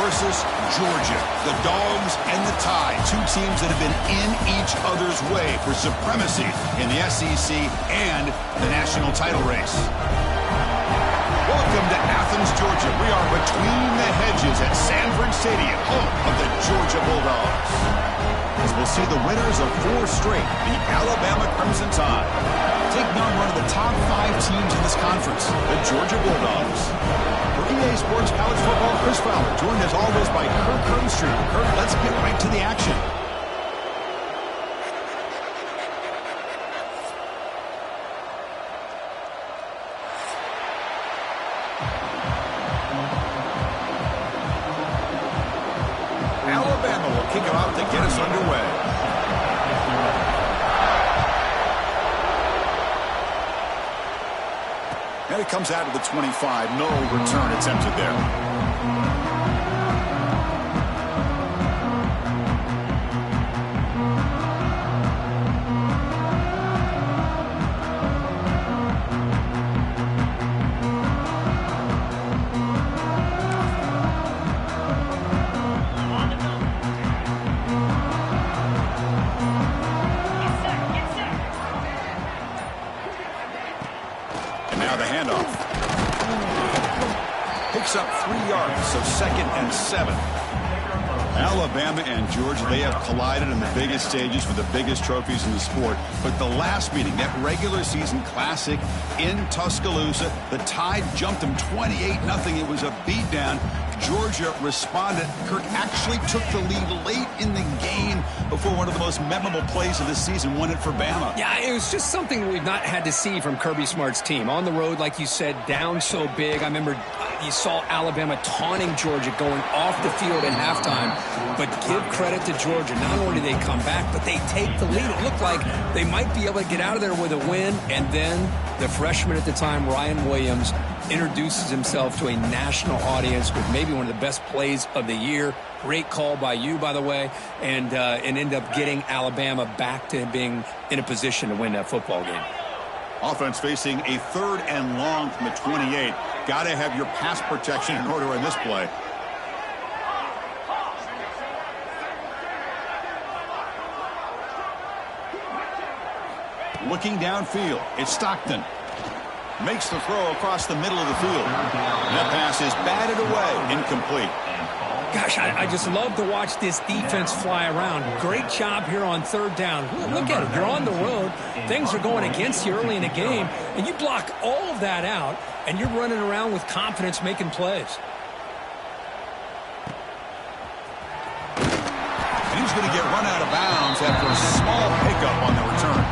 versus Georgia. The Dogs and the Tide, two teams that have been in each other's way for supremacy in the SEC and the national title race. Welcome to Athens, Georgia. We are between the hedges at Sanford Stadium, home of the Georgia Bulldogs. As we'll see the winners of 4 straight, the Alabama Crimson Tide, taking on one of the top 5 teams in this conference, the Georgia Bulldogs. For EA Sports College Football, Chris Fowler, joined as always by Kirk Herbstreit. Kirk, let's get right to the action. Alabama will kick it off to get us underway. And it comes out of the 25. No return attempted there. Up 3 yards, so 2nd and 7. Alabama and Georgia, they have collided in the biggest stages for the biggest trophies in the sport. But the last meeting, that regular season classic in Tuscaloosa, the Tide jumped them 28-0. It was a beatdown. Georgia responded. Kirk actually took the lead late in the game before one of the most memorable plays of the season won it for Bama. Yeah, it was just something we've not had to see from Kirby Smart's team. On the road, like you said, down so big. I remember you saw Alabama taunting Georgia going off the field at halftime. But give credit to Georgia. Not only do they come back, but they take the lead. It looked like they might be able to get out of there with a win. And then the freshman at the time, Ryan Williams, introduces himself to a national audience with maybe one of the best plays of the year. Great call by you, by the way, and end up getting Alabama back to being in a position to win that football game. Offense facing a 3rd and long from the 28. Got to have your pass protection in order in this play. Looking downfield, it's Stockton. Makes the throw across the middle of the field. That pass is batted away, incomplete. Gosh, I just love to watch this defense fly around. Great job here on 3rd down. Look at it. You're on the road. Things are going against you early in the game, and you block all of that out, and you're running around with confidence making plays. And he's going to get run out of bounds after a small pickup on the return.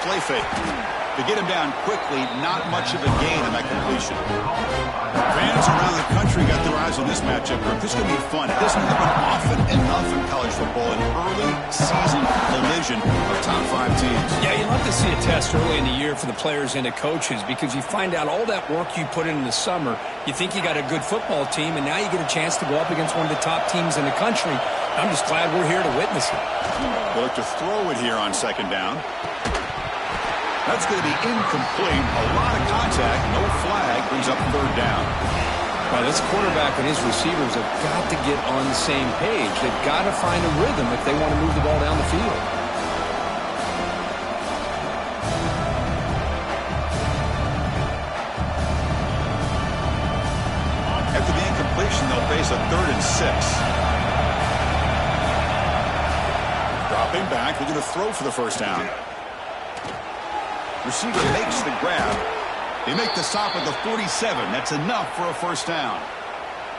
Play fake. To get him down quickly, not much of a gain in that completion. Fans around the country got their eyes on this matchup. This is going to be fun. It doesn't happen often enough in college football, an early season collision of top 5 teams. Yeah, you love to see a test early in the year for the players and the coaches because you find out all that work you put in the summer. You think you got a good football team, and now you get a chance to go up against one of the top teams in the country. I'm just glad we're here to witness it. They'll look to throw it here on 2nd down. That's going to be incomplete. A lot of contact. No flag. Brings up 3rd down. Well, this quarterback and his receivers have got to get on the same page. They've got to find a rhythm if they want to move the ball down the field. After the incompletion, they'll face a 3rd and 6. Dropping back. They're going to throw for the 1st down. Receiver makes the grab. They make the stop at the 47. That's enough for a 1st down.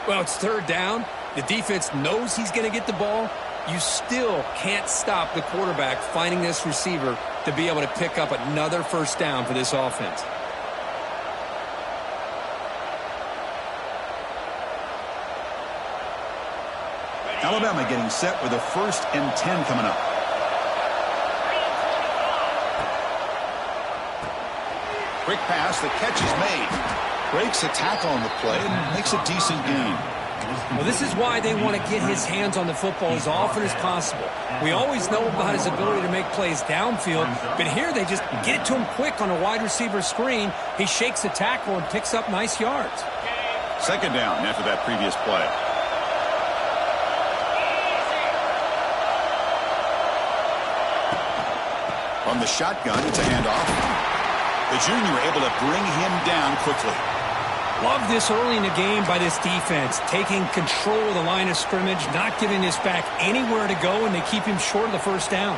Well, it's 3rd down. The defense knows he's going to get the ball. You still can't stop the quarterback finding this receiver to be able to pick up another 1st down for this offense. Alabama getting set with a 1st and 10 coming up. Quick pass, the catch is made. Breaks a tackle on the play and makes a decent gain. Well, this is why they want to get his hands on the football as often as possible. We always know about his ability to make plays downfield, but here they just get it to him quick on a wide receiver screen. He shakes the tackle and picks up nice yards. 2nd down after that previous play. From the shotgun, it's a handoff. The junior able to bring him down quickly. Love this early in the game by this defense, taking control of the line of scrimmage, not giving this back anywhere to go, and they keep him short of the 1st down.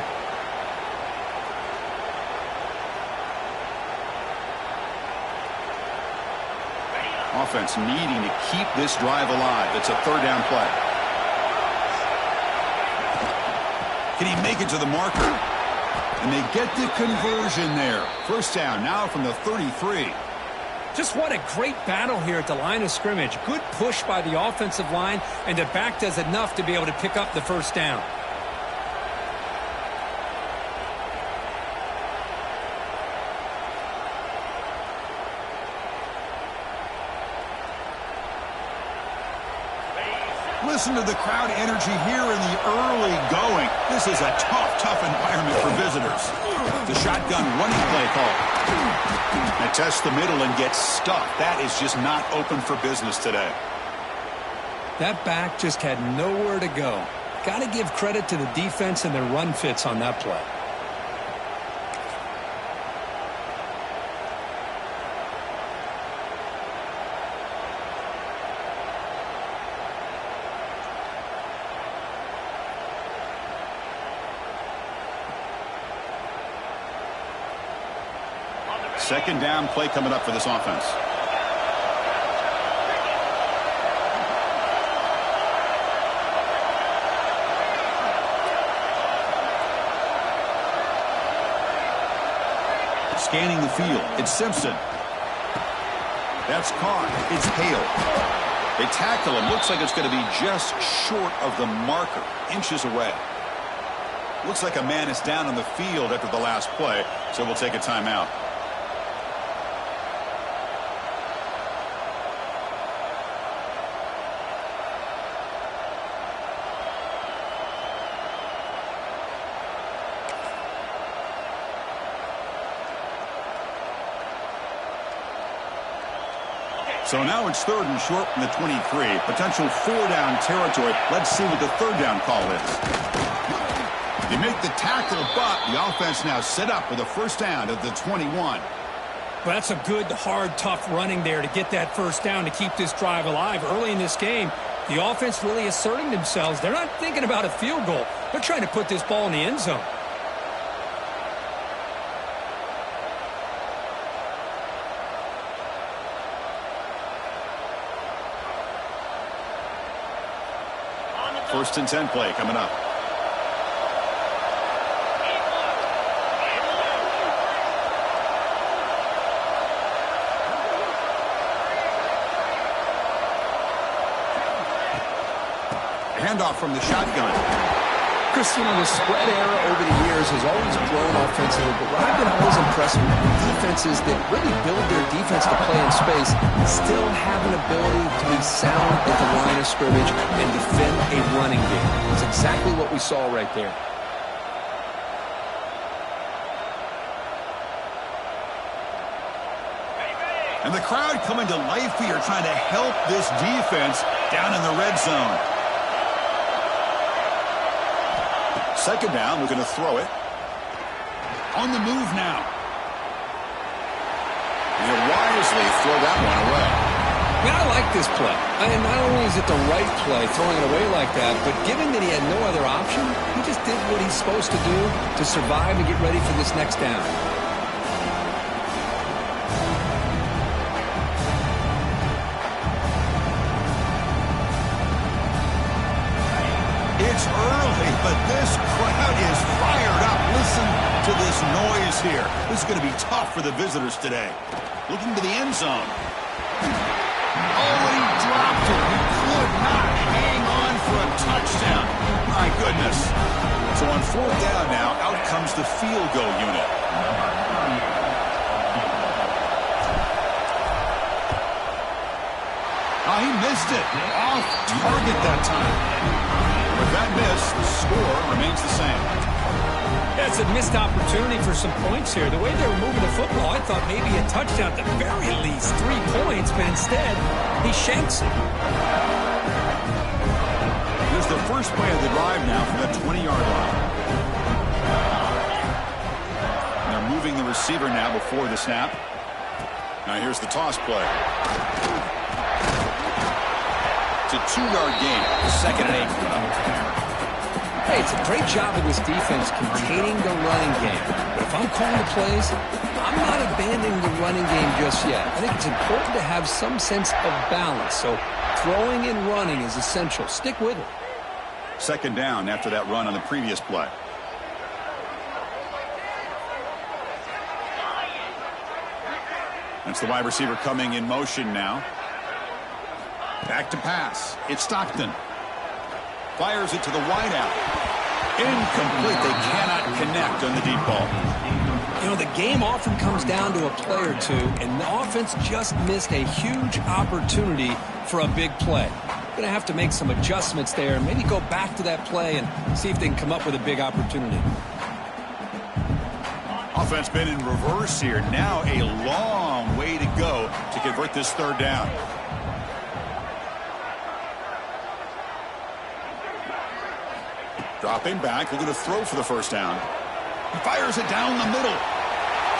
Offense needing to keep this drive alive. It's a 3rd down play. Can he make it to the marker? And they get the conversion there. 1st down now from the 33. Just what a great battle here at the line of scrimmage. Good push by the offensive line, and the back does enough to be able to pick up the 1st down. Listen to the crowd energy here in the early going. This is a tough environment for visitors. The shotgun running play call. They test the middle and get stuck. That is just not open for business today. That back just had nowhere to go. Got to give credit to the defense and their run fits on that play. Second down play coming up for this offense. Scanning the field. It's Simpson. That's caught. It's Hale. They tackle him. Looks like it's going to be just short of the marker. Inches away. Looks like a man is down on the field after the last play, so we'll take a timeout. So now it's 3rd and short from the 23. Potential 4-down territory. Let's see what the 3rd down call is. They make the tackle, but the offense now set up with a 1st down at the 21. Well, that's a good, hard, tough running there to get that 1st down to keep this drive alive. Early in this game, the offense really asserting themselves. They're not thinking about a field goal. They're trying to put this ball in the end zone. First and 10 play coming up. Handoff from the shotgun. Chris, you know, the spread era over the years has always grown offensively, but what I've been always impressed with defenses that really build their defense to play in space still have an ability to be sound at the line of scrimmage and defend a running game. It's exactly what we saw right there. And the crowd coming to life here trying to help this defense down in the red zone. Second down, we're going to throw it. On the move now. He'll wisely throw that one away. Man, I like this play. And not only is it the right play, throwing it away like that, but given that he had no other option, he just did what he's supposed to do to survive and get ready for this next down. It's early, but this crowd is fired up. Listen to this noise here. This is going to be tough for the visitors today. Looking to the end zone. Oh, he dropped it. He could not hang on for a touchdown. miss. So on fourth down now, out comes the field goal unit. He missed it. Off target that time. With that miss, the score remains the same. Yeah, it's a missed opportunity for some points here. The way they were moving the football, I thought maybe a touchdown, at the very least 3 points, but instead, he shanks it. Here's the first play of the drive now from the 20-yard line. And they're moving the receiver now before the snap. Now here's the toss play. It's a 2-yard gain. 2nd and 8. Hey, it's a great job of this defense containing the running game. But if I'm calling the plays, I'm not abandoning the running game just yet. I think it's important to have some sense of balance. So throwing and running is essential. Stick with it. 2nd down after that run on the previous play. That's the wide receiver coming in motion now. Back to pass. It's Stockton. Fires it to the wideout. Incomplete. They cannot connect on the deep ball. You know, the game often comes down to a play or two, and the offense just missed a huge opportunity for a big play. Going to have to make some adjustments there and maybe go back to that play and see if they can come up with a big opportunity. Offense been in reverse here. Now a long way to go to convert this 3rd down. Dropping back, looking to throw for the 1st down. He fires it down the middle.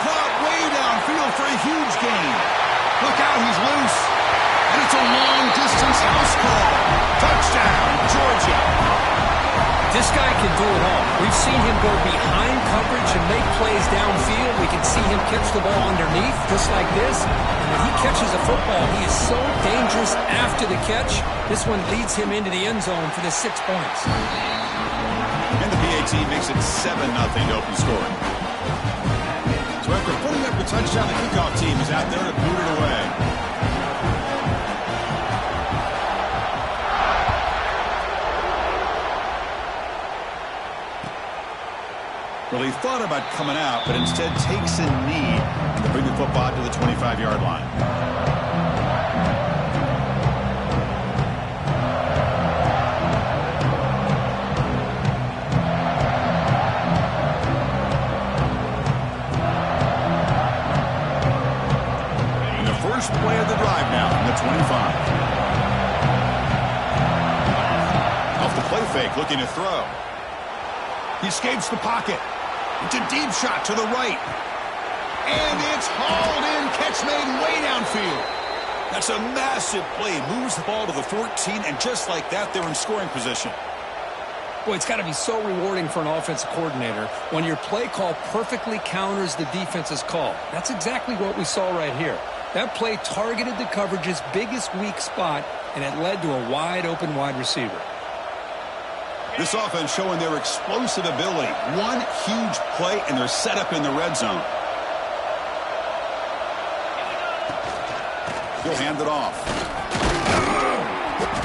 Caught way downfield for a huge gain. Look out, he's loose. And it's a long-distance house call. Touchdown, Georgia. This guy can do it all. We've seen him go behind coverage and make plays downfield. We can see him catch the ball underneath, just like this. And when he catches a football, he is so dangerous after the catch. This one leads him into the end zone for the 6 points. And the PAT makes it 7-0 to open scoring. So after putting up the touchdown, the kickoff team is out there to boot it away. Well, he thought about coming out, but instead takes a knee to bring the football to the 25-yard line. And the first play of the drive now from the 25. Off the play fake, looking to throw. He escapes the pocket. It's a deep shot to the right. And it's hauled in. Catch made way downfield. That's a massive play. Moves the ball to the 14, and just like that, they're in scoring position. Boy, it's got to be so rewarding for an offensive coordinator when your play call perfectly counters the defense's call. That's exactly what we saw right here. That play targeted the coverage's biggest weak spot, and it led to a wide-open wide receiver. This offense showing their explosive ability. One huge play, and they're set up in the red zone. He'll hand it off.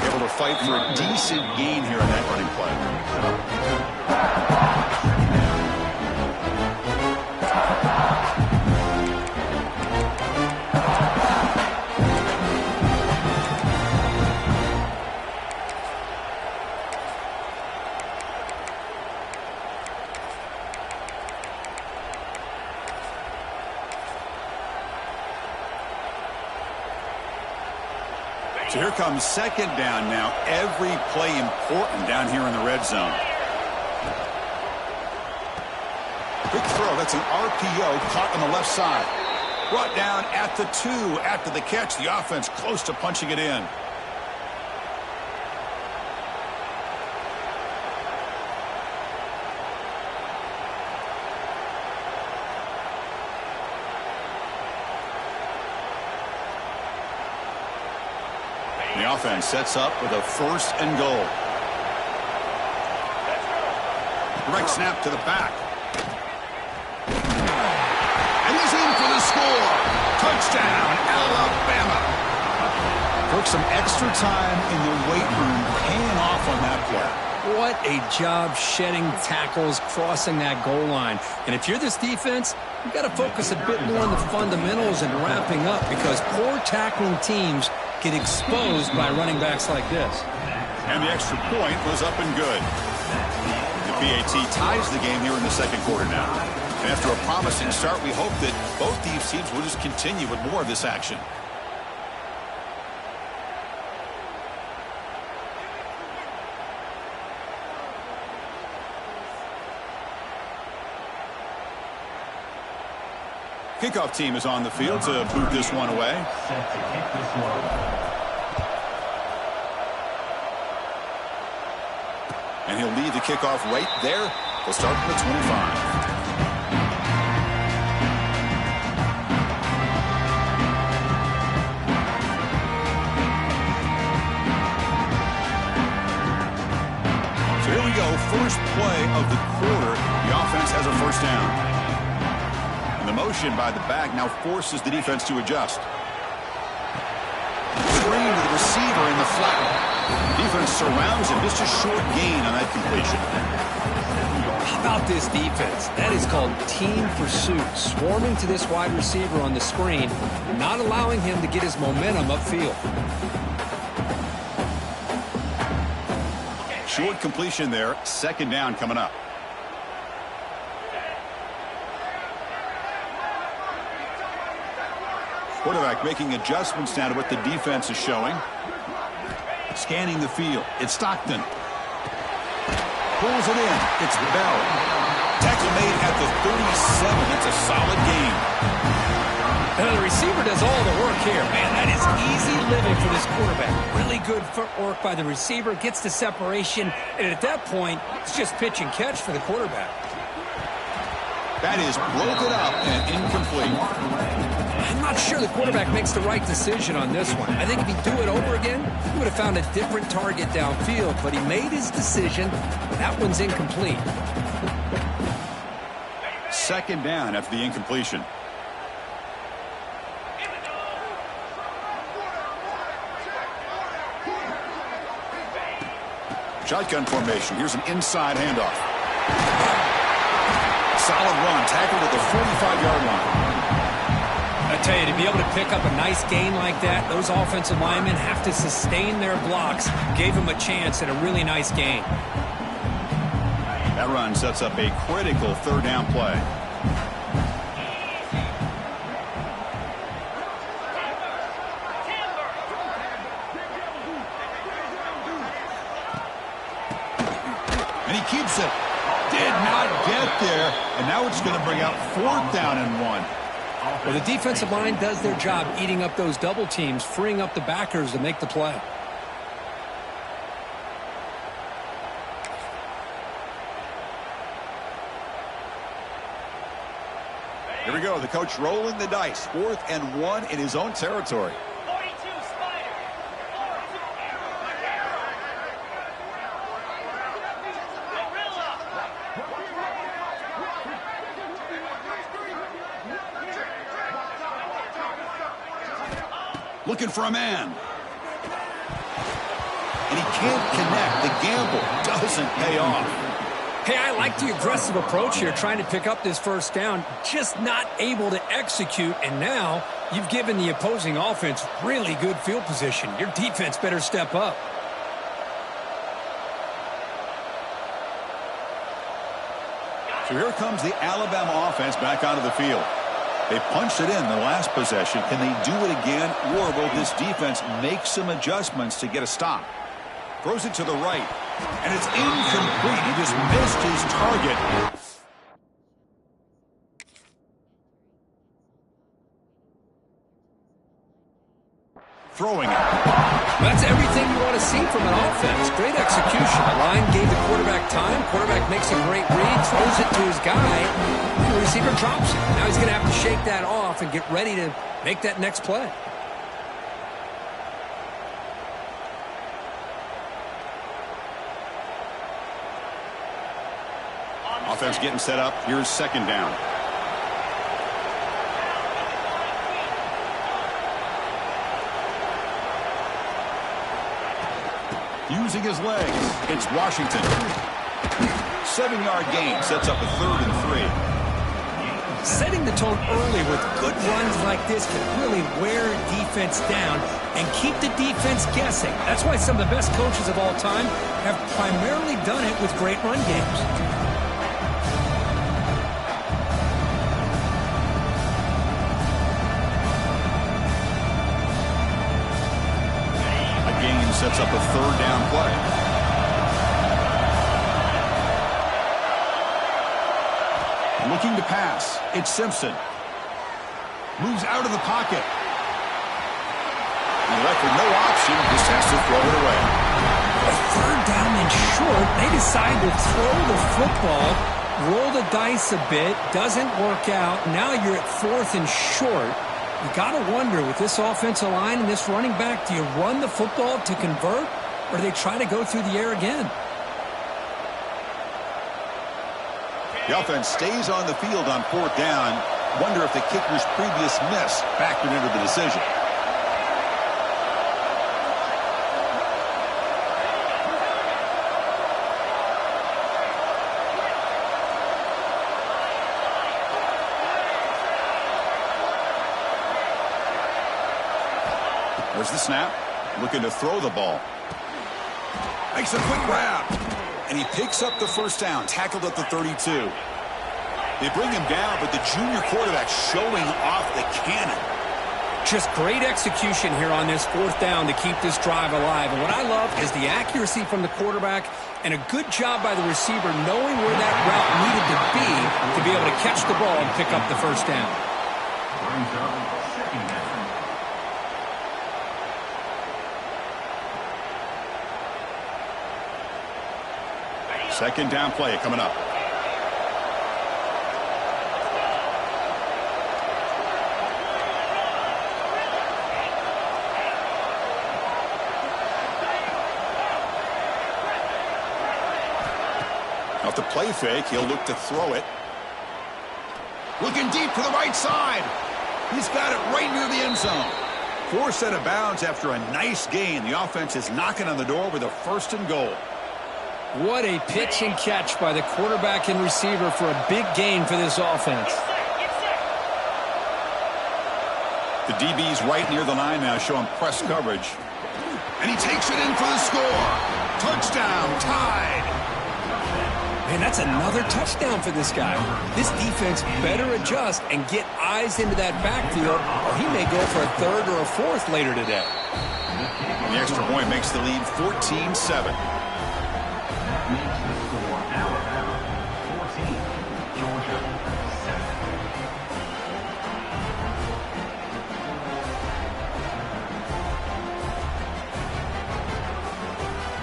Able to fight for a decent gain here on that running play. So here comes 2nd down now. Every play important down here in the red zone. Quick throw. That's an RPO caught on the left side. Brought down at the 2 after the catch. The offense close to punching it in. The offense sets up with a 1st and goal. Direct snap to the back. And he's in for the score. Touchdown, Alabama. Took some extra time in the weight room, paying off on that play. What a job shedding tackles, crossing that goal line. And if you're this defense, you've got to focus a bit more on the fundamentals and wrapping up, because poor tackling teams get exposed by running backs like this. And the extra point was up and good. The PAT ties the game here in the second quarter now. And after a promising start, we hope that both these teams will just continue with more of this action. Kickoff team is on the field to boot this one away. Set to kick this one. And he'll lead the kickoff right there. He'll start from the 25. So here we go. First play of the quarter. The offense has a first down. And the motion by the back now forces the defense to adjust. Screen to the receiver in the flat. Defense surrounds him. Just a short gain on that completion. How about this defense? That is called team pursuit. Swarming to this wide receiver on the screen, not allowing him to get his momentum upfield. Short completion there. Second down coming up. Quarterback making adjustments now to what the defense is showing. Scanning the field. It's Stockton. Pulls it in. It's Bell. Tackle made at the 37. That's a solid gain. The receiver does all the work here. Man, that is easy living for this quarterback. Really good footwork by the receiver. Gets the separation. And at that point, it's just pitch and catch for the quarterback. That is broken up and incomplete. I'm not sure the quarterback makes the right decision on this one. I think if he'd do it over again, he would have found a different target downfield, but he made his decision. That one's incomplete. Second down after the incompletion. Shotgun formation. Here's an inside handoff. Solid run. Tackled at the 45-yard line. I tell you, to be able to pick up a nice gain like that, those offensive linemen have to sustain their blocks. Gave him a chance at a really nice gain. That run sets up a critical third down play. And he keeps it. Did not get there. And now it's going to bring out fourth down and 1. Well, the defensive line does their job eating up those double teams, freeing up the backers to make the play. Here we go. The coach rolling the dice. 4th and 1 in his own territory. Looking for a man. And he can't connect. The gamble doesn't pay off. Hey, I like the aggressive approach here, trying to pick up this first down, just not able to execute, and now you've given the opposing offense really good field position. Your defense better step up. So here comes the Alabama offense back onto the field. They punched it in the last possession. Can they do it again, or will this defense make some adjustments to get a stop? Throws it to the right, and it's incomplete. He just missed his target. Throwing it. That's everything you want to see from an offense. Great execution. The line gave the quarterback time. Quarterback makes a great read, throws it to his guy. The receiver drops it. Now he's going to have to shake that off and get ready to make that next play. Offense getting set up. Here's second down. Using his legs, it's Washington. 7-yard gain sets up a 3rd and 3. Setting the tone early with good runs like this can really wear defense down and keep the defense guessing. That's why some of the best coaches of all time have primarily done it with great run games. A gain sets up a 3rd down play. Looking to pass. It's Simpson. Moves out of the pocket. And left with no option. Just has to throw it away. A 3rd down and short. They decide to throw the football. Roll the dice a bit. Doesn't work out. Now you're at 4th and short. You got to wonder, with this offensive line and this running back, do you run the football to convert, or do they try to go through the air again? The offense stays on the field on 4th down. Wonder if the kicker's previous miss factored into the decision. There's the snap. Looking to throw the ball. Makes a quick grab. And he picks up the 1st down, tackled at the 32. They bring him down, but the junior quarterback showing off the cannon. Just great execution here on this 4th down to keep this drive alive. And what I love is the accuracy from the quarterback and a good job by the receiver knowing where that route needed to be able to catch the ball and pick up the 1st down. Brings up 2nd down. Second down play coming up. Off the play fake, he'll look to throw it. Looking deep to the right side. He's got it right near the end zone. Forced out of bounds after a nice gain. The offense is knocking on the door with a 1st and goal. What a pitch and catch by the quarterback and receiver for a big gain for this offense. The DB's right near the line now, showing press coverage. And he takes it in for the score. Touchdown, tied. Man, that's another touchdown for this guy. This defense better adjust and get eyes into that backfield, or he may go for a 3rd or a 4th later today. The extra point makes the lead 14-7. Makes the score Alabama 14, Georgia 7.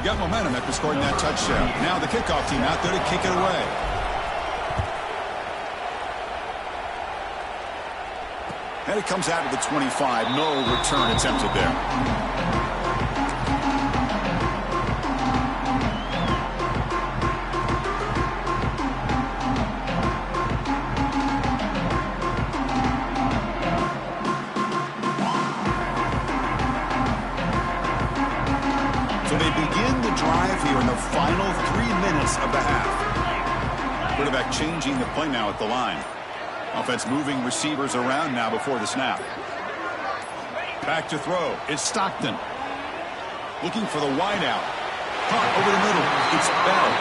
Got momentum after scoring that touchdown. Now the kickoff team out there to kick it away. And it comes out to the 25. No return attempted there. Final 3 minutes of the half. Quarterback changing the play now at the line. Offense moving receivers around now before the snap. Back to throw. It's Stockton. Looking for the wide out. Caught over the middle. It's Bell.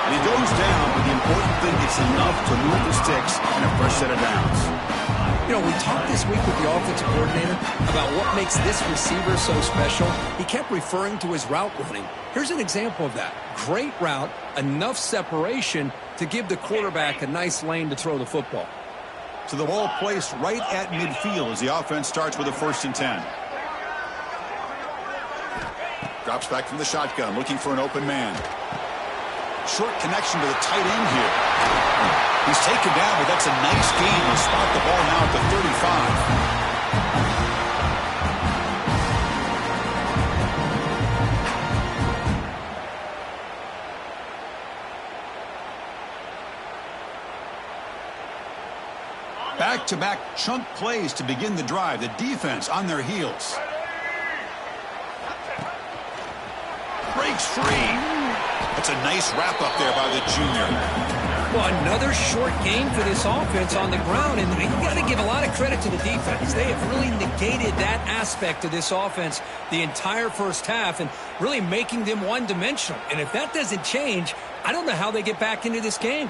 And he goes down, but the important thing is enough to move the sticks and a fresh set of downs. You know, we talked this week with the offensive coordinator about what makes this receiver so special. He kept referring to his route running. Here's an example of that. Great route, enough separation to give the quarterback a nice lane to throw the football. So the ball placed right at midfield as the offense starts with a 1st and 10. Drops back from the shotgun, looking for an open man. Short connection to the tight end here. He's taken down, but that's a nice gain. He'll spot the ball now at the 35. Back-to-back chunk plays to begin the drive. The defense on their heels. Breaks breaks free. That's a nice wrap-up there by the junior. Well, another short gain for this offense on the ground, and you got to give a lot of credit to the defense. They have really negated that aspect of this offense the entire first half and really making them one-dimensional. And if that doesn't change, I don't know how they get back into this game.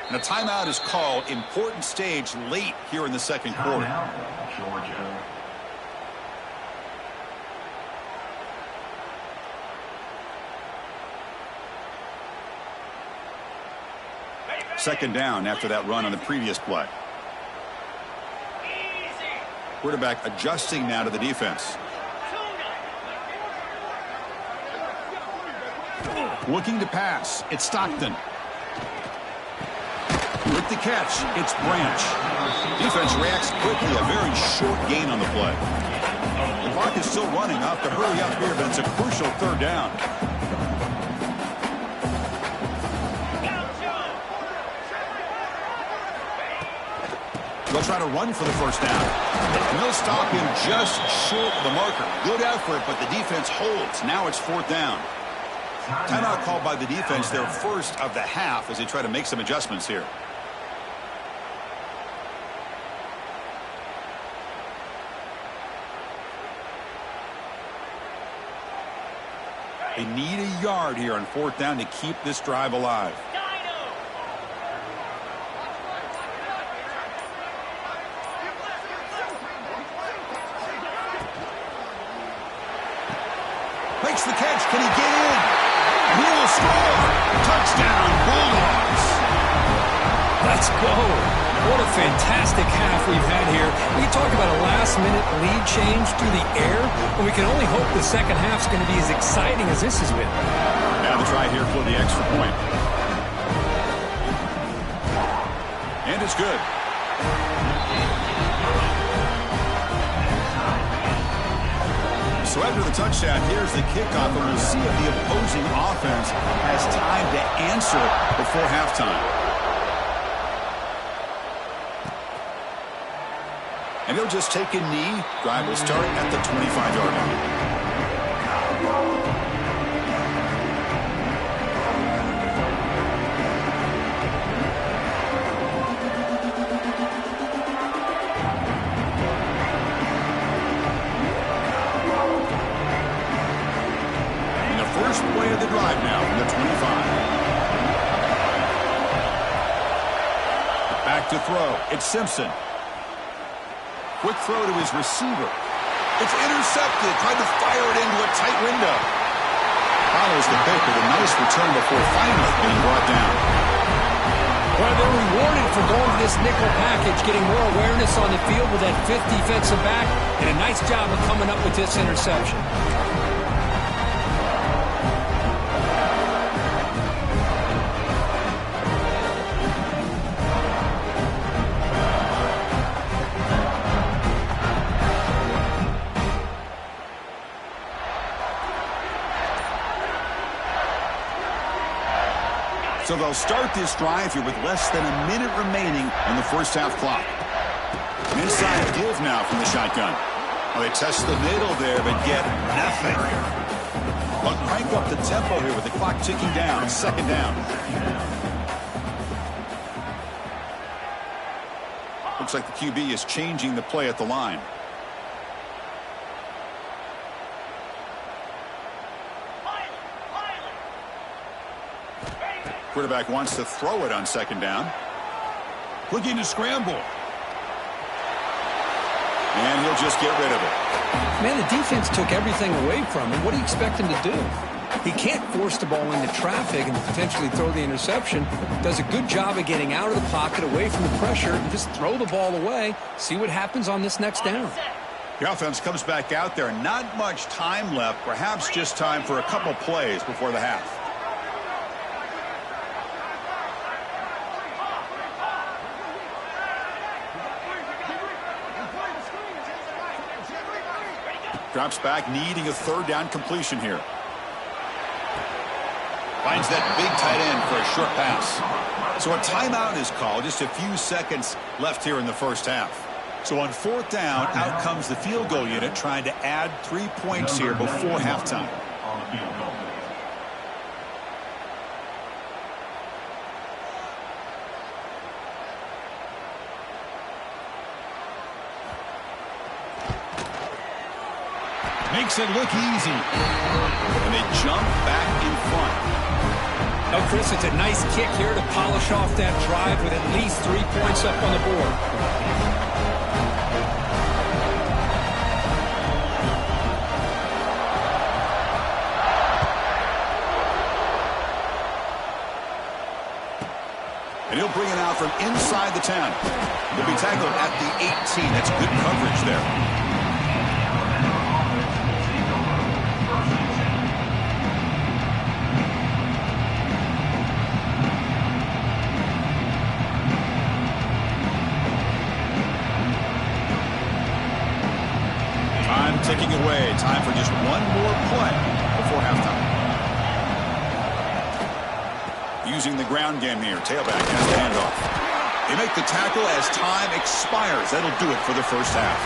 And a timeout is called. Important stage late here in the second quarter. Timeout, Georgia. Second down after that run on the previous play. Quarterback adjusting now to the defense. Looking to pass. It's Stockton. With the catch, it's Branch. Defense reacts quickly. A very short gain on the play. The clock is still running. Off to hurry up here, but it's a crucial third down. They'll try to run for the first down. And they'll stop him just short of the marker. Good effort, but the defense holds. Now it's fourth down. Timeout called by the defense, their first of the half, as they try to make some adjustments here. They need a yard here on fourth down to keep this drive alive. Makes the catch. Can he get in? He will score. Touchdown, Bulldogs. Let's go. What a fantastic half we've had here. We talk about a last-minute lead change through the air, and we can only hope the second half's going to be as exciting as this has been. Now the try here for the extra point. And it's good. So after the touchdown, here's the kickoff, and we'll see if the opposing offense has time to answer before halftime. And he'll just take a knee. Drive will start at the 25-yard line. And the first play of the drive now from the 25. Back to throw. It's Simpson. Quick throw to his receiver. It's intercepted. Tried to fire it into a tight window. Follows the pick with a nice return before finally being brought down. Well, they're rewarded for going to this nickel package, getting more awareness on the field with that fifth defensive back, and a nice job of coming up with this interception. So they'll start this drive here with less than a minute remaining on the first half clock. An inside give now from the shotgun. Well, they test the middle there, but get nothing. They'll crank up the tempo here with the clock ticking down. Second down. Looks like the QB is changing the play at the line. Quarterback wants to throw it on second down. Looking to scramble. And he'll just get rid of it. Man, the defense took everything away from him. What do you expect him to do? He can't force the ball into traffic and potentially throw the interception. Does a good job of getting out of the pocket, away from the pressure, and just throw the ball away. See what happens on this next down. The offense comes back out there. Not much time left. Perhaps just time for a couple plays before the half. Drops back, needing a third down completion here. Finds that big tight end for a short pass. So a timeout is called. Just a few seconds left here in the first half. So on fourth down, out comes the field goal unit trying to add 3 points here before halftime. On the field goal. Makes it look easy. And they jump back in front. Oh, Chris, it's a nice kick here to polish off that drive with at least 3 points up on the board. And he'll bring it out from inside the 10. He'll be tackled at the 18. That's good coverage there. Ticking away. Time for just one more play before halftime. Using the ground game here. Tailback has the handoff. They make the tackle as time expires. That'll do it for the first half.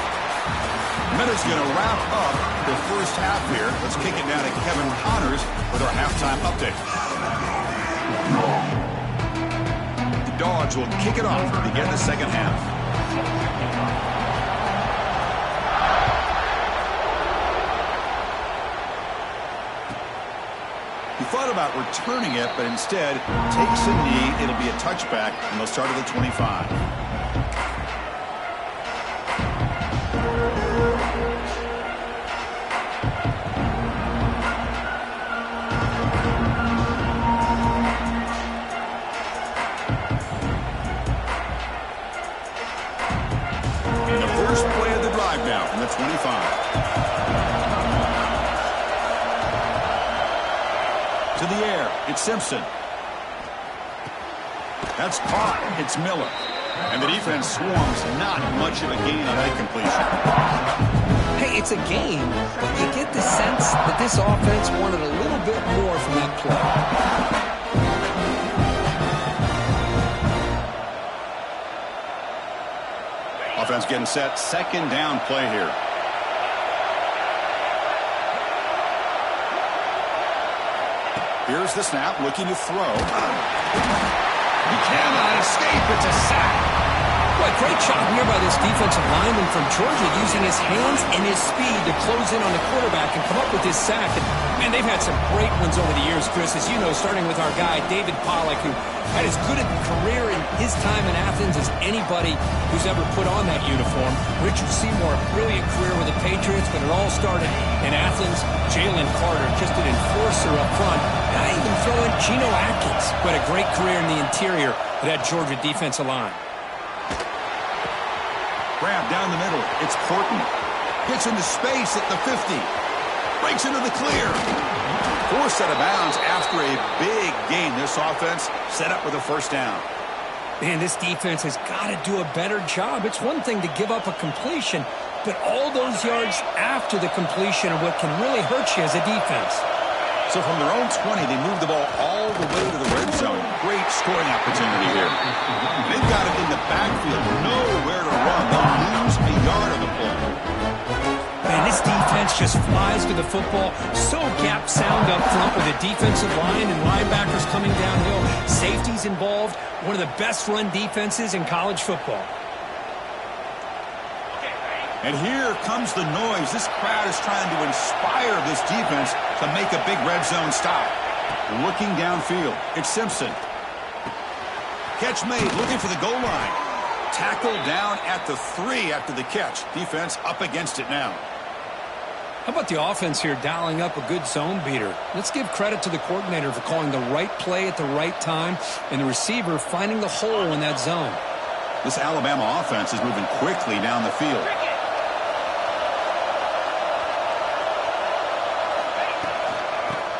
Meta's going to wrap up the first half here. Let's kick it down to Kevin Connors with our halftime update. The Dogs will kick it off to begin the second half. He thought about returning it, but instead takes a knee. It'll be a touchback, and they'll start at the 25. And the first play of the drive now from the 25. To the air, it's Simpson. That's caught. It's Miller. And the defense swarms. Not much of a gain on that completion. Hey, it's a game, but you get the sense that this offense wanted a little bit more from that play. Offense getting set. Second down play here. Here's the snap, looking to throw. He cannot escape. It's a sack. What a great job here by this defensive lineman from Georgia, using his hands and his speed to close in on the quarterback and come up with this sack. And, man, they've had some great ones over the years, Chris, as you know, starting with our guy, David Pollack, who had as good a career in his time in Athens as anybody who's ever put on that uniform. Richard Seymour, brilliant career with the Patriots, but it all started in Athens. Jalen Carter, just an enforcer up front. And I even throw in Geno Atkins, who had a great career in the interior of that Georgia defensive line. Grab down the middle. It's Porton. Gets into space at the 50. Breaks into the clear. Forced out of bounds after a big gain. This offense set up with a first down. Man, this defense has got to do a better job. It's one thing to give up a completion, but all those yards after the completion are what can really hurt you as a defense. So from their own 20, they move the ball all the way to the red zone. Great scoring opportunity here. They've got it in the backfield. Nowhere to run. They'll lose a yard on the play. Man, this defense just flies to the football. So gap sound up front with the defensive line and linebackers coming downhill. Safeties involved. One of the best run defenses in college football. And here comes the noise. This crowd is trying to inspire this defense to make a big red zone stop. Looking downfield, it's Simpson. Catch made, looking for the goal line. Tackled down at the 3 after the catch. Defense up against it now. How about the offense here dialing up a good zone beater? Let's give credit to the coordinator for calling the right play at the right time and the receiver finding the hole in that zone. This Alabama offense is moving quickly down the field.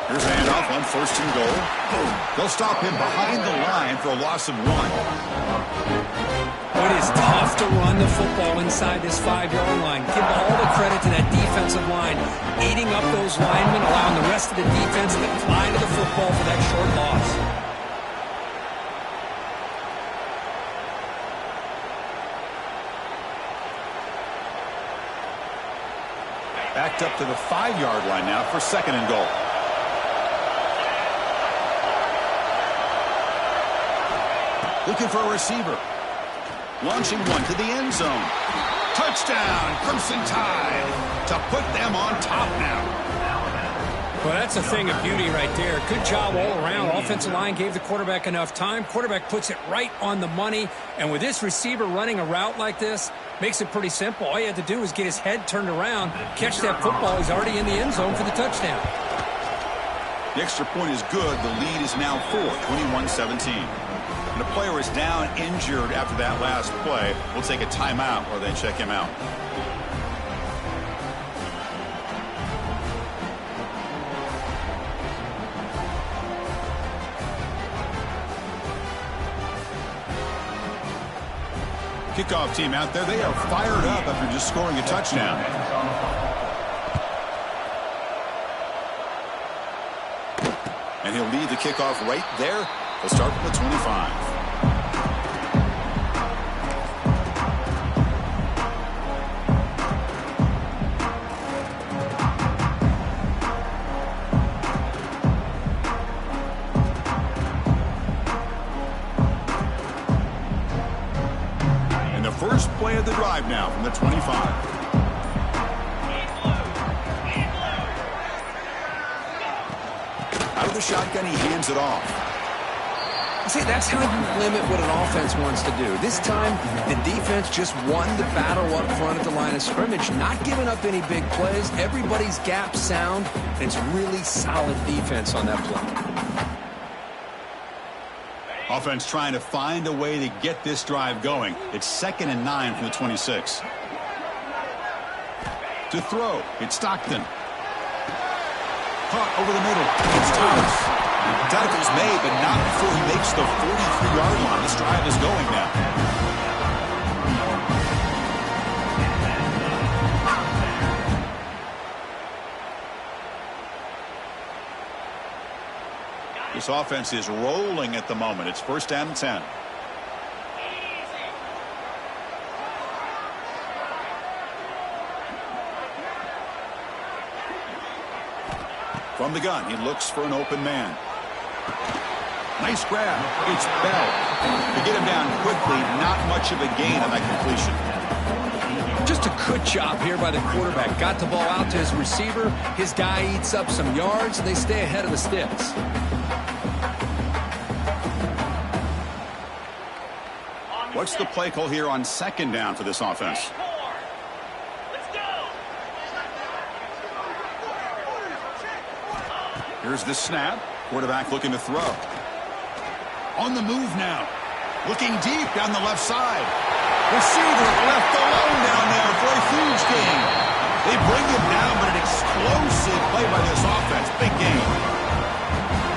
Here's a handoff on first and goal. They'll stop him behind the line for a loss of 1. It is tough to run the football inside this 5-yard line. Give all the credit to that defensive line, eating up those linemen, allowing the rest of the defense to fly to the football for that short loss. Backed up to the 5-yard line now for 2nd and goal. Looking for a receiver. Launching one to the end zone. Touchdown, Crimson Tide, to put them on top now. Well, that's a thing of beauty right there. Good job all around. Offensive line gave the quarterback enough time. Quarterback puts it right on the money. And with this receiver running a route like this, makes it pretty simple. All you had to do is get his head turned around, catch that football. He's already in the end zone for the touchdown. The extra point is good. The lead is now 21-17. The player is down injured after that last play. We'll take a timeout or they check him out. Kickoff team out there. They are fired up after just scoring a touchdown. And he'll lead the kickoff right there. They'll start from the 25. And the first play of the drive now from the 25. Out of the shotgun, he hands it off. See, that's how you limit what an offense wants to do. This time, the defense just won the battle up front at the line of scrimmage, not giving up any big plays. Everybody's gap sound, and it's really solid defense on that play. Offense trying to find a way to get this drive going. It's 2nd and 9 from the 26. To throw, it's Stockton. Caught over the middle. It's Thomas. Tackle's made, but not before he makes the 43-yard line. This drive is going now. This offense is rolling at the moment. It's 1st and 10. From the gun, he looks for an open man. Nice grab. It's Bell. To get him down quickly, not much of a gain on that completion. Just a good job here by the quarterback. Got the ball out to his receiver. His guy eats up some yards, and they stay ahead of the sticks. What's the play call here on 2nd down for this offense? Here's the snap. Quarterback looking to throw. On the move now. Looking deep down the left side. Receiver left alone down there for a huge gain. They bring him down, but an explosive play by this offense. Big gain.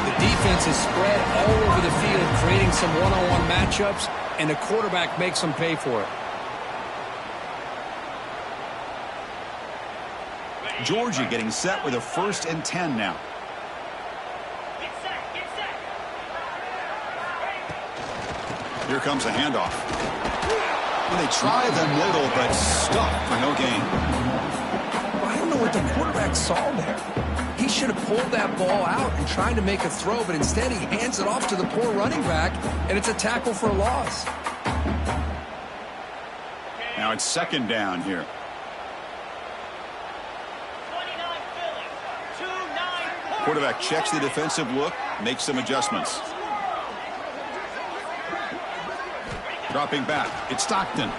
The defense is spread all over the field, creating some one-on-one matchups, and the quarterback makes them pay for it. Georgia getting set with a 1st and 10 now. Here comes a handoff. And they try the middle, but stuck for no gain. I don't know what the quarterback saw there. He should have pulled that ball out and tried to make a throw, but instead he hands it off to the poor running back, and it's a tackle for a loss. Now it's 2nd down here. Quarterback checks the defensive look, makes some adjustments. Dropping back, it's Stockton.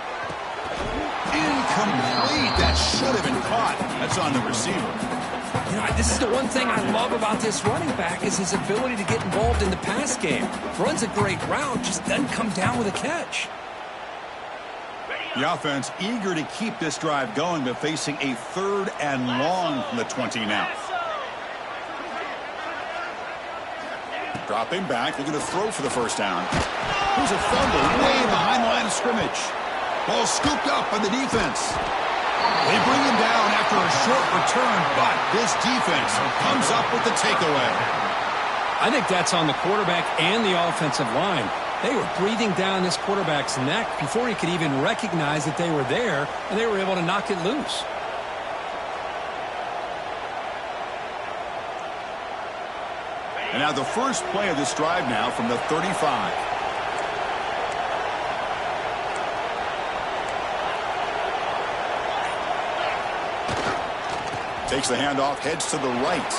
Incomplete. That should have been caught. That's on the receiver. You know, this is the one thing I love about this running back is his ability to get involved in the pass game. Runs a great route, just doesn't come down with a catch. The offense eager to keep this drive going, but facing a 3rd and long from the 20 now. Dropping back, looking to throw for the 1st down. Here's a fumble way behind the line of scrimmage. Ball scooped up by the defense. They bring him down after a short return, but this defense comes up with the takeaway. I think that's on the quarterback and the offensive line. They were breathing down this quarterback's neck before he could even recognize that they were there, and they were able to knock it loose. And now the first play of this drive now from the 35. Takes the handoff, heads to the right.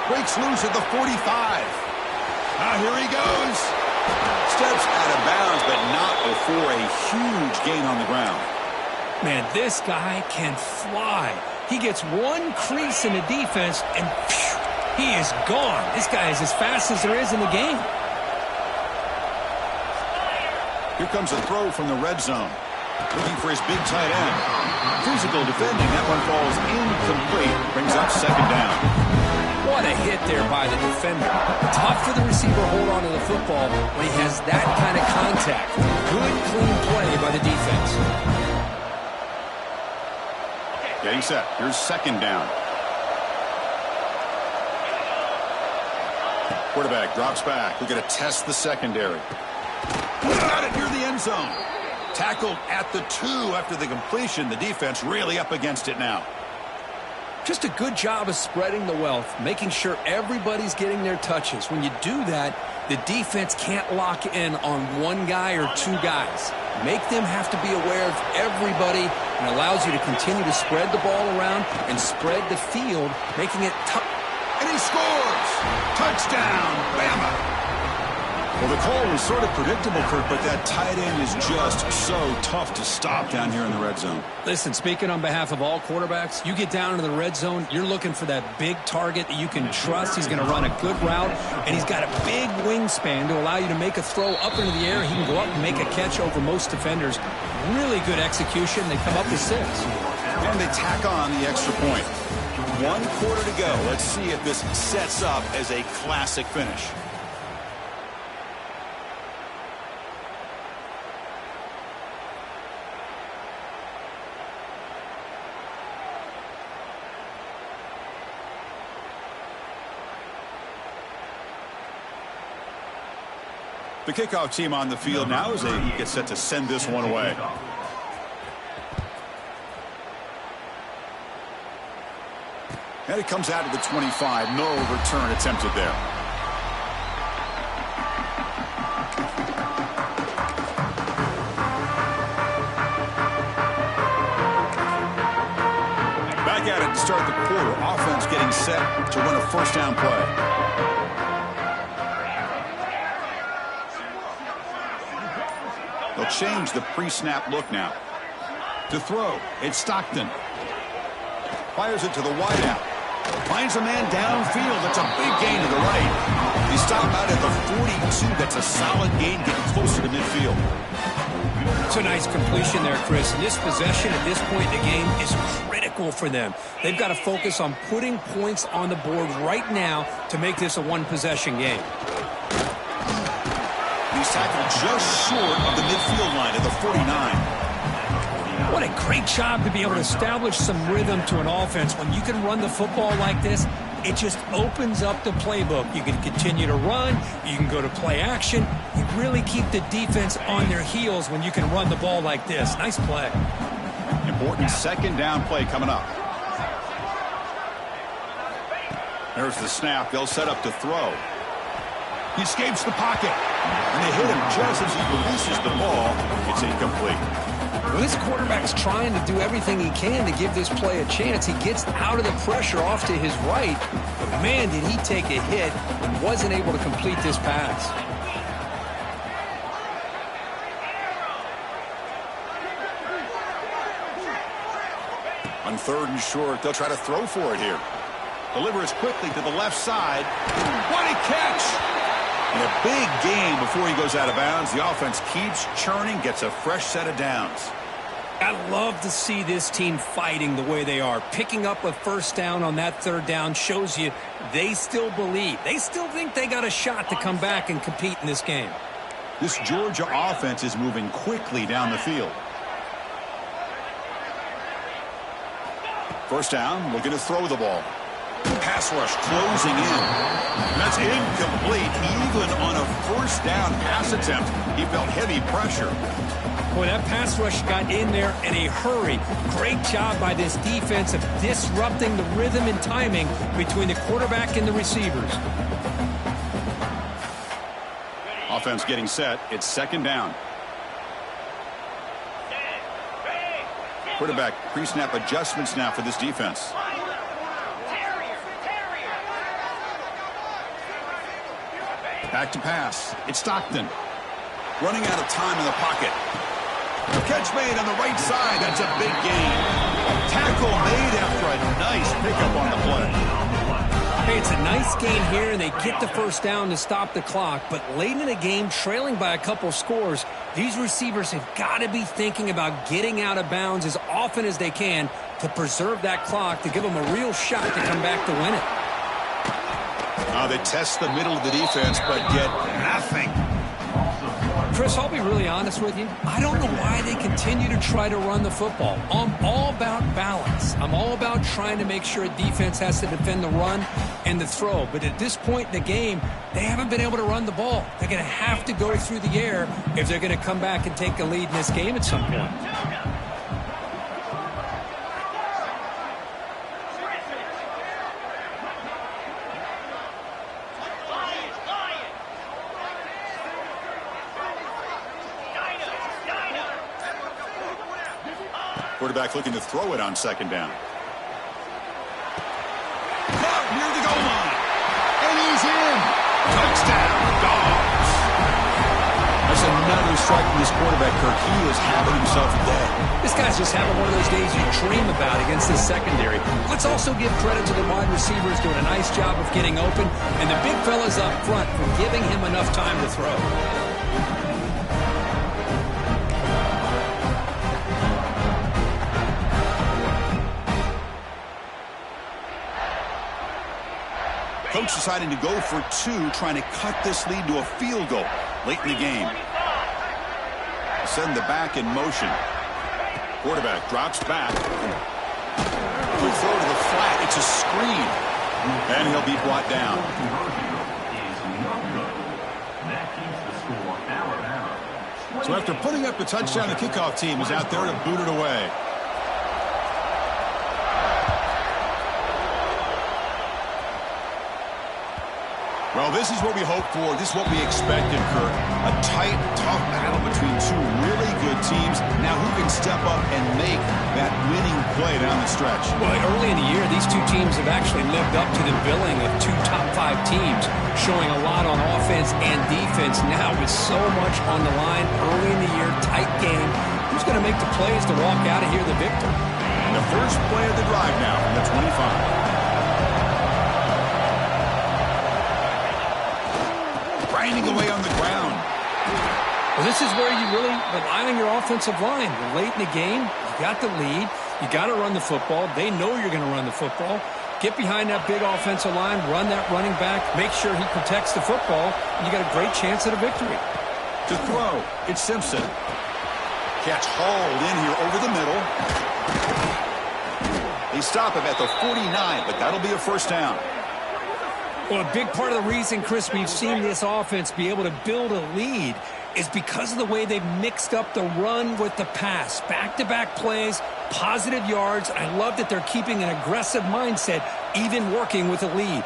Breaks loose at the 45. Now here he goes. Steps out of bounds, but not before a huge gain on the ground. Man, this guy can fly. He gets one crease in the defense, and phew, he is gone. This guy is as fast as there is in the game. Here comes a throw from the red zone. Looking for his big tight end. Physical defending. That one falls incomplete. Brings up second down. What a hit there by the defender. Tough for the receiver to hold on to the football when he has that kind of contact. Good, clean play by the defense. Getting set. Here's second down. Quarterback drops back. We're going to test the secondary. Got it near the end zone. Tackled at the 2 after the completion. The defense really up against it now. Just a good job of spreading the wealth, making sure everybody's getting their touches. When you do that, the defense can't lock in on one guy or two guys. Make them have to be aware of everybody, and allows you to continue to spread the ball around and spread the field, making it tough. And he scores! Touchdown, Bama! Well, the call was sort of predictable, Kurt, but that tight end is just so tough to stop down here in the red zone. Listen, speaking on behalf of all quarterbacks, you get down into the red zone, you're looking for that big target that you can trust. He's going to run a good route, and he's got a big wingspan to allow you to make a throw up into the air. He can go up and make a catch over most defenders. Really good execution. They come up with 6. And they tack on the extra point. 1 quarter to go. Let's see if this sets up as a classic finish. The kickoff team on the field now as they get set to send this one away. And it comes out to the 25. No return attempted there. Back at it to start the quarter. Offense getting set to run a first down play. They'll change the pre-snap look now. To throw, it's Stockton. Fires it to the wideout. Finds a man downfield. That's a big gain to the right. He stopped out at the 42. That's a solid gain, getting closer to midfield. It's a nice completion there, Chris. And this possession at this point in the game is critical for them. They've got to focus on putting points on the board right now to make this a one-possession game. He's tackled just short of the midfield line at the 49. What a great job to be able to establish some rhythm to an offense. When you can run the football like this, it just opens up the playbook. You can continue to run. You can go to play action. You really keep the defense on their heels when you can run the ball like this. Nice play. Important second down play coming up. There's the snap. They'll set up to throw. He escapes the pocket. And they hit him just as he releases the ball. It's incomplete. Well, this quarterback's trying to do everything he can to give this play a chance. He gets out of the pressure off to his right. But, man, did he take a hit and wasn't able to complete this pass. On 3rd and short, they'll try to throw for it here. Delivers quickly to the left side. What a catch! And a big gain before he goes out of bounds. The offense keeps churning, gets a fresh set of downs. I love to see this team fighting the way they are. Picking up a first down on that 3rd down shows you they still believe. They still think they got a shot to come back and compete in this game. This Georgia offense is moving quickly down the field. First down, looking to throw the ball. Pass rush closing in. That's incomplete. Even on a first down pass attempt, he felt heavy pressure. Boy, that pass rush got in there in a hurry. Great job by this defense of disrupting the rhythm and timing between the quarterback and the receivers. Offense getting set. It's second down. Quarterback pre-snap adjustments now for this defense. Back to pass. It's Stockton. Running out of time in the pocket. Catch made on the right side. That's a big gain. Tackle made after a nice pickup on the play. Hey, it's a nice gain here, and they get the first down to stop the clock. But late in the game, trailing by a couple scores, these receivers have got to be thinking about getting out of bounds as often as they can to preserve that clock, to give them a real shot to come back to win it. They test the middle of the defense, but get nothing. Chris, I'll be really honest with you. I don't know why they continue to try to run the football. I'm all about balance. I'm all about trying to make sure a defense has to defend the run and the throw. But at this point in the game, they haven't been able to run the ball. They're going to have to go through the air if they're going to come back and take a lead in this game at some point. Quarterback looking to throw it on second down. Caught near the goal line. And he's in. Touchdown, Dogs. That's another strike from this quarterback, Kirk. He is having himself a day. This guy's just having one of those days you dream about against this secondary. Let's also give credit to the wide receivers doing a nice job of getting open, and the big fellas up front for giving him enough time to throw. Coach deciding to go for two, trying to cut this lead to a field goal late in the game. Send the back in motion. Quarterback drops back. Quick throw to the flat. It's a screen. And he'll be brought down. So after putting up the touchdown, the kickoff team is out there to boot it away. Well, this is what we hoped for. This is what we expected, Kirk. A tight, tough battle between two really good teams. Now who can step up and make that winning play down the stretch? Well, early in the year, these two teams have actually lived up to the billing of two top 5 teams, showing a lot on offense and defense. Now with so much on the line early in the year, tight game, who's going to make the plays to walk out of here the victor? The first play of the drive now from the 25. Grinding away on the ground. Well, this is where you really rely on your offensive line. You're late in the game. You got the lead. You got to run the football. They know you're going to run the football. Get behind that big offensive line. Run that running back. Make sure he protects the football. And you got a great chance at a victory. To throw, it's Simpson. Catch hauled in here over the middle. They stop him at the 49, but that'll be a first down. Well, a big part of the reason, Chris, we've seen this offense be able to build a lead is because of the way they've mixed up the run with the pass. Back-to-back plays, positive yards. I love that they're keeping an aggressive mindset, even working with a lead.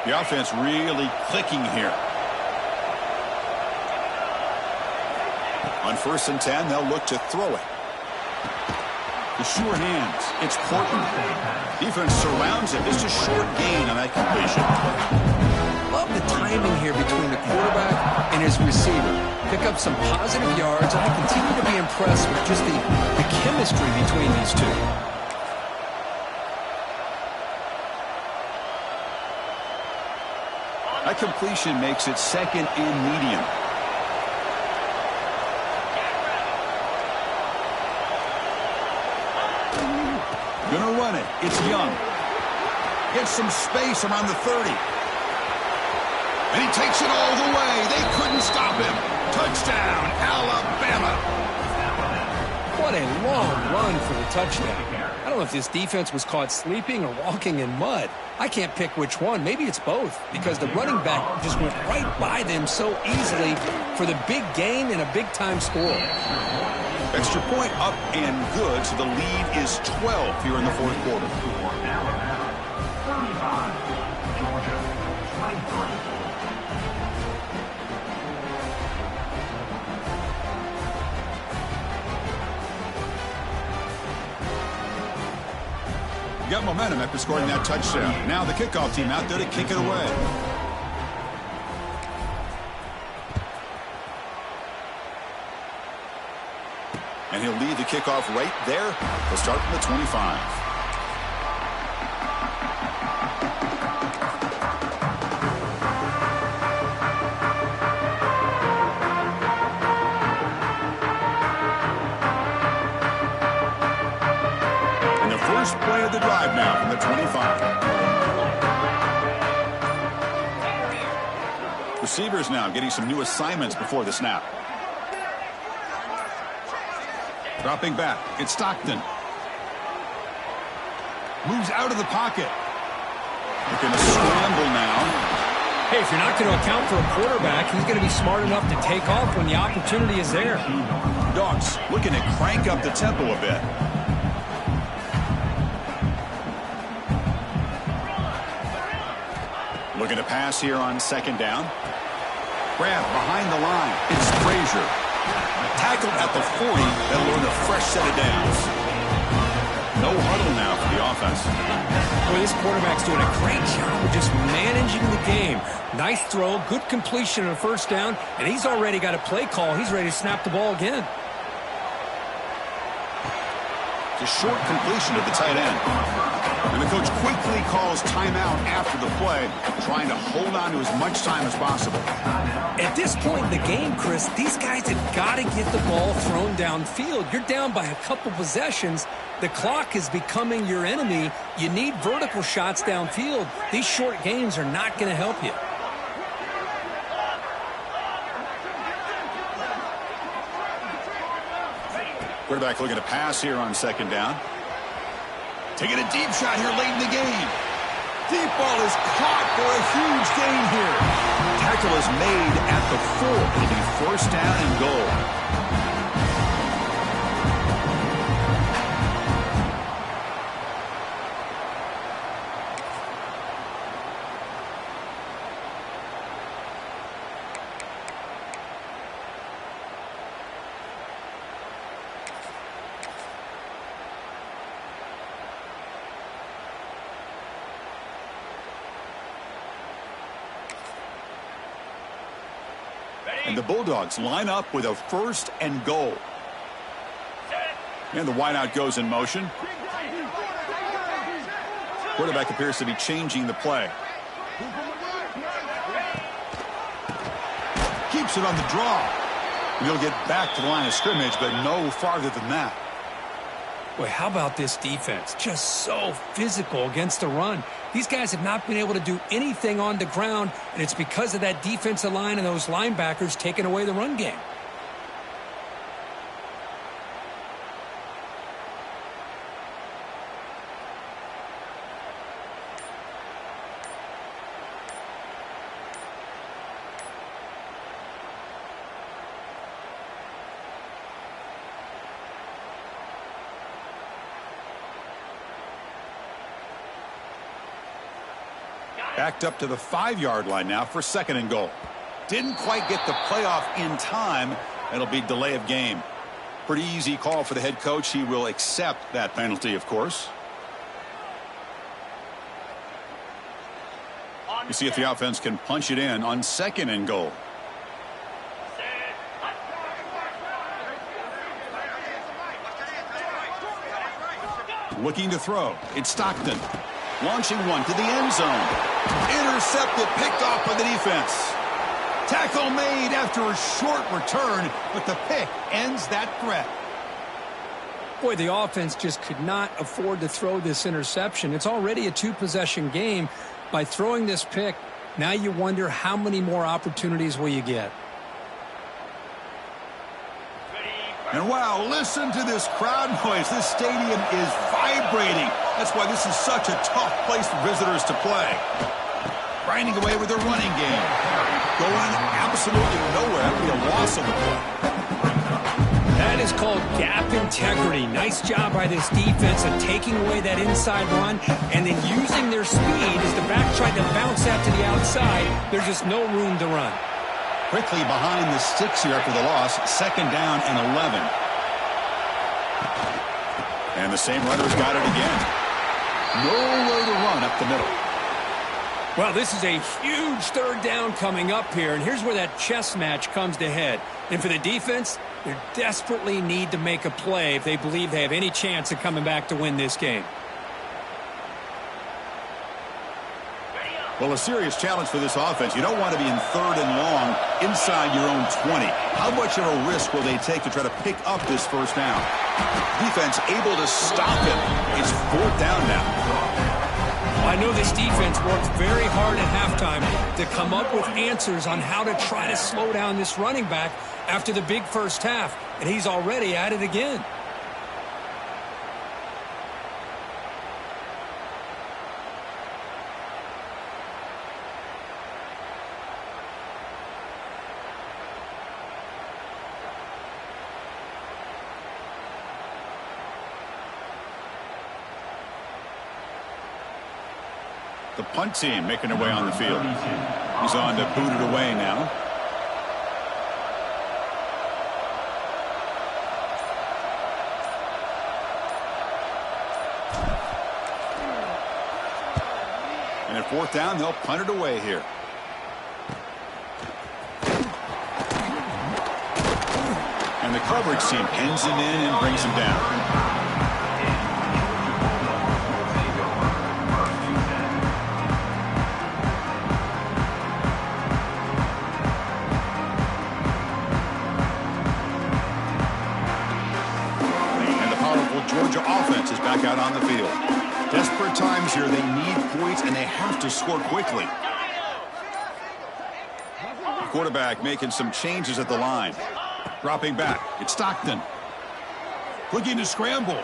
The offense really clicking here. On 1st and 10, they'll look to throw it. The sure hands. It's Portland. Defense surrounds it. Just a short gain on that completion. Love the timing here between the quarterback and his receiver. Pick up some positive yards, and I continue to be impressed with just the chemistry between these two. That completion makes it second and medium. It's Young. Gets some space around the 30. And he takes it all the way. They couldn't stop him. Touchdown, Alabama. What a long run for the touchdown. I don't know if this defense was caught sleeping or walking in mud. I can't pick which one. Maybe it's both, because the running back just went right by them so easily for the big gain and a big-time score. Extra point up and good, so the lead is 12 here in the fourth quarter. Alabama, 35. Georgia, 23. Got momentum after scoring that touchdown. Now the kickoff team out there to kick it away. And he'll lead the kickoff right there. He'll start from the 25. First play of the drive now from the 25. Receivers now getting some new assignments before the snap. Dropping back. It's Stockton. Moves out of the pocket. Looking to scramble now. Hey, if you're not going to account for a quarterback, he's going to be smart enough to take off when the opportunity is there. Dogs looking to crank up the tempo a bit. Looking to pass here on second down. Grab behind the line. It's Frazier. Tackled at the 40. That'll earn a fresh set of downs. No huddle now for the offense. Boy, this quarterback's doing a great job of just managing the game. Nice throw, good completion on a first down, and he's already got a play call. He's ready to snap the ball again. It's a short completion to the tight end. And the coach quickly calls timeout after the play, trying to hold on to as much time as possible. At this point in the game, Chris, these guys have got to get the ball thrown downfield. You're down by a couple possessions. The clock is becoming your enemy. You need vertical shots downfield. These short gains are not going to help you. Quarterback looking to pass here on second down. Taking a deep shot here late in the game. Deep ball is caught for a huge gain here. Tackle is made at the 4. It'll be first down and goal. And the Bulldogs line up with a first and goal. And the wideout goes in motion. Quarterback appears to be changing the play. Keeps it on the draw. And he'll get back to the line of scrimmage, but no farther than that. Boy, how about this defense? Just so physical against the run. These guys have not been able to do anything on the ground, and it's because of that defensive line and those linebackers taking away the run game. Backed up to the 5-yard line now for second and goal. Didn't quite get the playoff in time. It'll be delay of game. Pretty easy call for the head coach. He will accept that penalty, of course. You see if the offense can punch it in on second and goal. Looking to throw. It's Stockton. Launching one to the end zone. Intercepted, picked off by the defense. Tackle made after a short return, but the pick ends that threat. Boy, the offense just could not afford to throw this interception. It's already a two-possession game. By throwing this pick, now you wonder how many more opportunities will you get. And wow, listen to this crowd noise. This stadium is vibrating. That's why this is such a tough place for visitors to play. Grinding away with their running game. Going absolutely nowhere. That would be a loss of the play. That is called gap integrity. Nice job by this defense of taking away that inside run and then using their speed as the back tried to bounce out to the outside. There's just no room to run. Quickly behind the sticks here after the loss. 2nd down and 11. And the same runner's got it again. Nowhere to run up the middle. Well, this is a huge 3rd down coming up here, and here's where that chess match comes to head. And for the defense, they desperately need to make a play if they believe they have any chance of coming back to win this game. Well, a serious challenge for this offense. You don't want to be in 3rd and long inside your own 20. How much of a risk will they take to try to pick up this 1st down? Defense able to stop him. It's 4th down now. I know this defense worked very hard at halftime to come up with answers on how to try to slow down this running back after the big first half, and he's already at it again. The punt team making their way on the field. He's on to boot it away now. And at 4th down, they'll punt it away here. And the coverage team pins him in and brings him down. Georgia offense is back out on the field. Desperate times here. They need points, and they have to score quickly. The quarterback making some changes at the line. Dropping back. It's Stockton. Looking to scramble.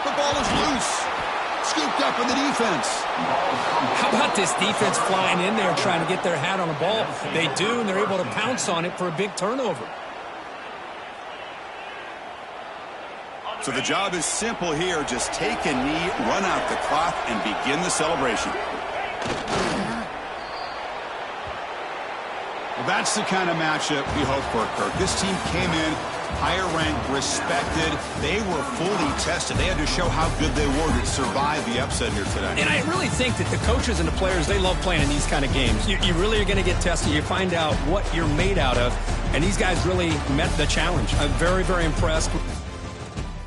The ball is loose. Scooped up in the defense. How about this defense flying in there trying to get their hat on the ball? They do, and they're able to pounce on it for a big turnover. So the job is simple here. Just take a knee, run out the clock, and begin the celebration. Well, that's the kind of matchup we hope for, Kirk. This team came in higher ranked, respected. They were fully tested. They had to show how good they were to survive the upset here today. And I really think that the coaches and the players, they love playing in these kind of games. You really are going to get tested. You find out what you're made out of. And these guys really met the challenge. I'm very, very impressed.